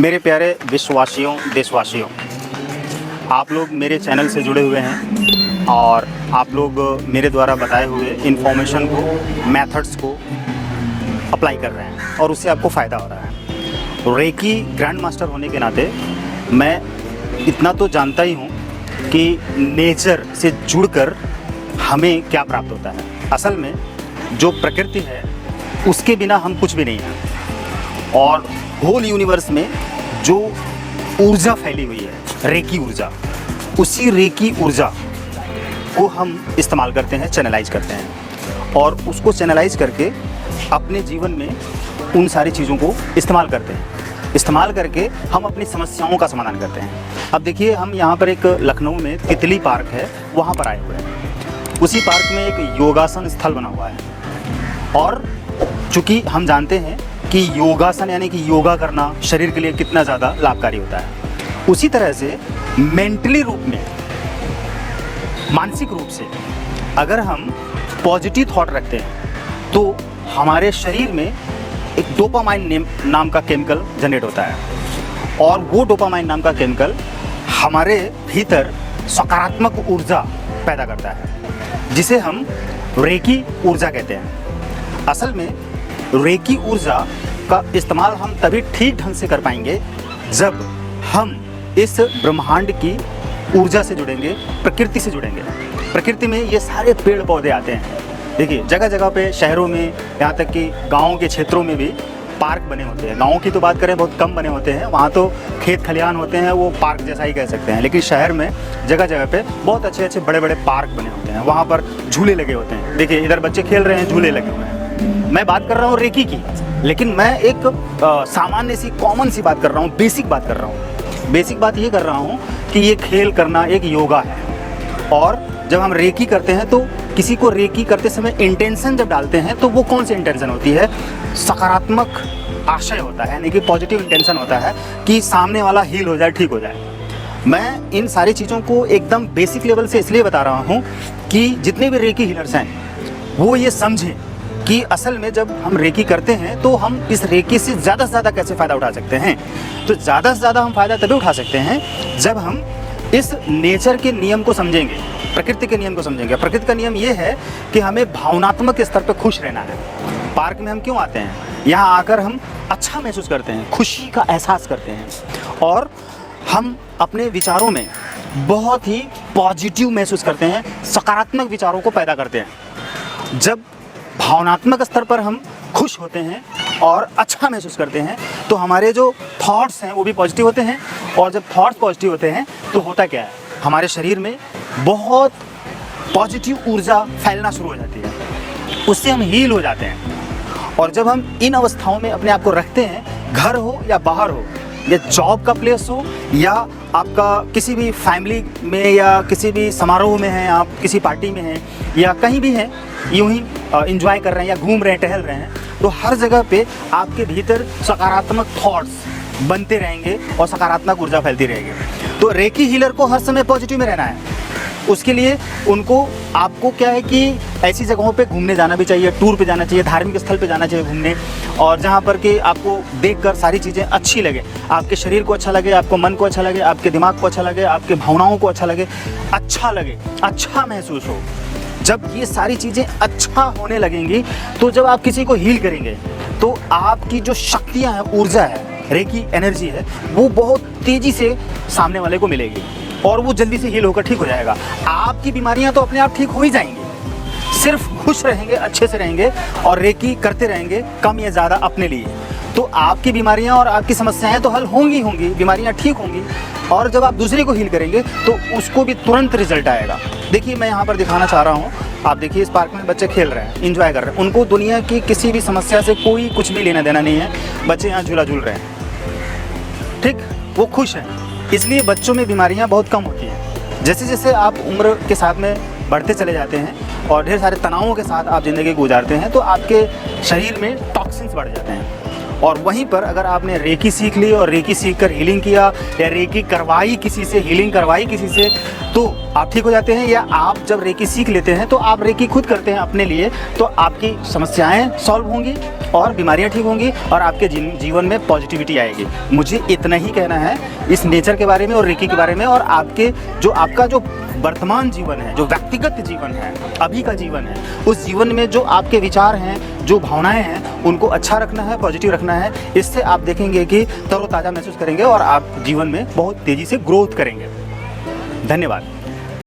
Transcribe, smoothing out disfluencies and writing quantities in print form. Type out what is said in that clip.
मेरे प्यारे विश्ववासियों, देशवासियों, आप लोग मेरे चैनल से जुड़े हुए हैं और आप लोग मेरे द्वारा बताए हुए इन्फॉर्मेशन को, मेथड्स को अप्लाई कर रहे हैं और उससे आपको फ़ायदा हो रहा है। रेकी ग्रैंड मास्टर होने के नाते मैं इतना तो जानता ही हूँ कि नेचर से जुड़कर हमें क्या प्राप्त होता है। असल में जो प्रकृति है उसके बिना हम कुछ भी नहीं हैं और होल यूनिवर्स में जो ऊर्जा फैली हुई है, रेकी ऊर्जा, उसी रेकी ऊर्जा को हम इस्तेमाल करते हैं, चैनलाइज करते हैं और उसको चैनलाइज करके अपने जीवन में उन सारी चीज़ों को इस्तेमाल करते हैं। इस्तेमाल करके हम अपनी समस्याओं का समाधान करते हैं। अब देखिए, हम यहाँ पर एक लखनऊ में तितली पार्क है, वहाँ पर आए हुए हैं। उसी पार्क में एक योगासन स्थल बना हुआ है और चूँकि हम जानते हैं कि योगासन यानी कि योगा करना शरीर के लिए कितना ज़्यादा लाभकारी होता है, उसी तरह से मेंटली रूप में, मानसिक रूप से अगर हम पॉजिटिव थॉट रखते हैं तो हमारे शरीर में एक डोपामाइन नाम का केमिकल जनरेट होता है और वो डोपामाइन नाम का केमिकल हमारे भीतर सकारात्मक ऊर्जा पैदा करता है, जिसे हम रेकी ऊर्जा कहते हैं। असल में रेकी ऊर्जा का इस्तेमाल हम तभी ठीक ढंग से कर पाएंगे जब हम इस ब्रह्मांड की ऊर्जा से जुड़ेंगे, प्रकृति से जुड़ेंगे। प्रकृति में ये सारे पेड़ पौधे आते हैं। देखिए, जगह जगह पे, शहरों में, यहाँ तक कि गाँव के क्षेत्रों में भी पार्क बने होते हैं। गाँव की तो बात करें, बहुत कम बने होते हैं, वहाँ तो खेत खलिहान होते हैं, वो पार्क जैसा ही कह सकते हैं। लेकिन शहर में जगह जगह पे बहुत अच्छे अच्छे बड़े बड़े पार्क बने होते हैं, वहाँ पर झूले लगे होते हैं। देखिए, इधर बच्चे खेल रहे हैं, झूले लगे हुए हैं। मैं बात कर रहा हूँ रेकी की, लेकिन मैं एक सामान्य सी, कॉमन सी बात कर रहा हूँ, बेसिक बात कर रहा हूँ। बेसिक बात ये कर रहा हूँ कि ये खेल करना एक योगा है और जब हम रेकी करते हैं तो किसी को रेकी करते समय इंटेंशन जब डालते हैं तो वो कौन सी इंटेंशन होती है? सकारात्मक आशय होता है, यानी कि पॉजिटिव इंटेंशन होता है कि सामने वाला हील हो जाए, ठीक हो जाए। मैं इन सारी चीज़ों को एकदम बेसिक लेवल से इसलिए बता रहा हूँ कि जितने भी रेकी हीलर्स हैं वो ये समझें कि असल में जब हम रेकी करते हैं तो हम इस रेकी से ज़्यादा कैसे फ़ायदा उठा सकते हैं। तो ज़्यादा से ज़्यादा हम फ़ायदा तभी उठा सकते हैं जब हम इस नेचर के नियम को समझेंगे, प्रकृति के नियम को समझेंगे। प्रकृति का नियम ये है कि हमें भावनात्मक स्तर पर खुश रहना है। पार्क में हम क्यों आते हैं? यहाँ आकर हम अच्छा महसूस करते हैं, खुशी का एहसास करते हैं और हम अपने विचारों में बहुत ही पॉजिटिव महसूस करते हैं, सकारात्मक विचारों को पैदा करते हैं। जब भावनात्मक स्तर पर हम खुश होते हैं और अच्छा महसूस करते हैं तो हमारे जो थॉट्स हैं वो भी पॉजिटिव होते हैं और जब थॉट्स पॉजिटिव होते हैं तो होता क्या है, हमारे शरीर में बहुत पॉजिटिव ऊर्जा फैलना शुरू हो जाती है, उससे हम हील हो जाते हैं। और जब हम इन अवस्थाओं में अपने आप को रखते हैं, घर हो या बाहर हो, या जॉब का प्लेस हो या आपका किसी भी फैमिली में या किसी भी समारोह में हैं, आप किसी पार्टी में हैं या कहीं भी हैं, यूं ही एंजॉय कर रहे हैं या घूम रहे हैं, टहल रहे हैं, तो हर जगह पे आपके भीतर सकारात्मक थॉट्स बनते रहेंगे और सकारात्मक ऊर्जा फैलती रहेगी। तो रेकी हीलर को हर समय पॉजिटिव में रहना है। उसके लिए आपको क्या है कि ऐसी जगहों पे घूमने जाना भी चाहिए, टूर पे जाना चाहिए, धार्मिक स्थल पे जाना चाहिए घूमने, और जहाँ पर कि आपको देखकर सारी चीज़ें अच्छी लगे, आपके शरीर को अच्छा लगे, आपको मन को अच्छा लगे, आपके दिमाग को अच्छा लगे, आपके भावनाओं को अच्छा लगे, अच्छा महसूस हो। जब ये सारी चीज़ें अच्छा होने लगेंगी तो जब आप किसी को हील करेंगे तो आपकी जो शक्तियाँ हैं, ऊर्जा है, रेकी एनर्जी है, वो बहुत तेज़ी से सामने वाले को मिलेगी और वो जल्दी से हील होकर ठीक हो जाएगा। आपकी बीमारियां तो अपने आप ठीक हो ही जाएंगी, सिर्फ खुश रहेंगे, अच्छे से रहेंगे और रेकी करते रहेंगे, कम या ज़्यादा अपने लिए, तो आपकी बीमारियां और आपकी समस्याएं तो हल होंगी, बीमारियां ठीक होंगी। और जब आप दूसरे को हील करेंगे तो उसको भी तुरंत रिजल्ट आएगा। देखिए, मैं यहाँ पर दिखाना चाह रहा हूँ, आप देखिए, इस पार्क में बच्चे खेल रहे हैं, इंजॉय कर रहे हैं, उनको दुनिया की किसी भी समस्या से कोई कुछ भी लेना देना नहीं है। बच्चे यहाँ झूला झूल रहे हैं, ठीक, वो खुश हैं, इसलिए बच्चों में बीमारियां बहुत कम होती हैं। जैसे जैसे आप उम्र के साथ में बढ़ते चले जाते हैं और ढेर सारे तनावों के साथ आप ज़िंदगी गुजारते हैं तो आपके शरीर में टॉक्सिन्स बढ़ जाते हैं। और वहीं पर अगर आपने रेकी सीख ली और रेकी सीख कर हीलिंग किया या रेकी करवाई किसी से, हीलिंग करवाई किसी से, तो आप ठीक हो जाते हैं। या आप जब रेकी सीख लेते हैं तो आप रेकी खुद करते हैं अपने लिए, तो आपकी समस्याएं सॉल्व होंगी और बीमारियां ठीक होंगी और आपके जीवन में पॉजिटिविटी आएगी। मुझे इतना ही कहना है इस नेचर के बारे में और रेकी के बारे में। और आपका जो वर्तमान जीवन है, जो व्यक्तिगत जीवन है, अभी का जीवन है, उस जीवन में जो आपके विचार हैं, जो भावनाएं हैं, उनको अच्छा रखना है, पॉजिटिव रखना है। इससे आप देखेंगे कि तरोताज़ा महसूस करेंगे और आप जीवन में बहुत तेज़ी से ग्रोथ करेंगे। धन्यवाद।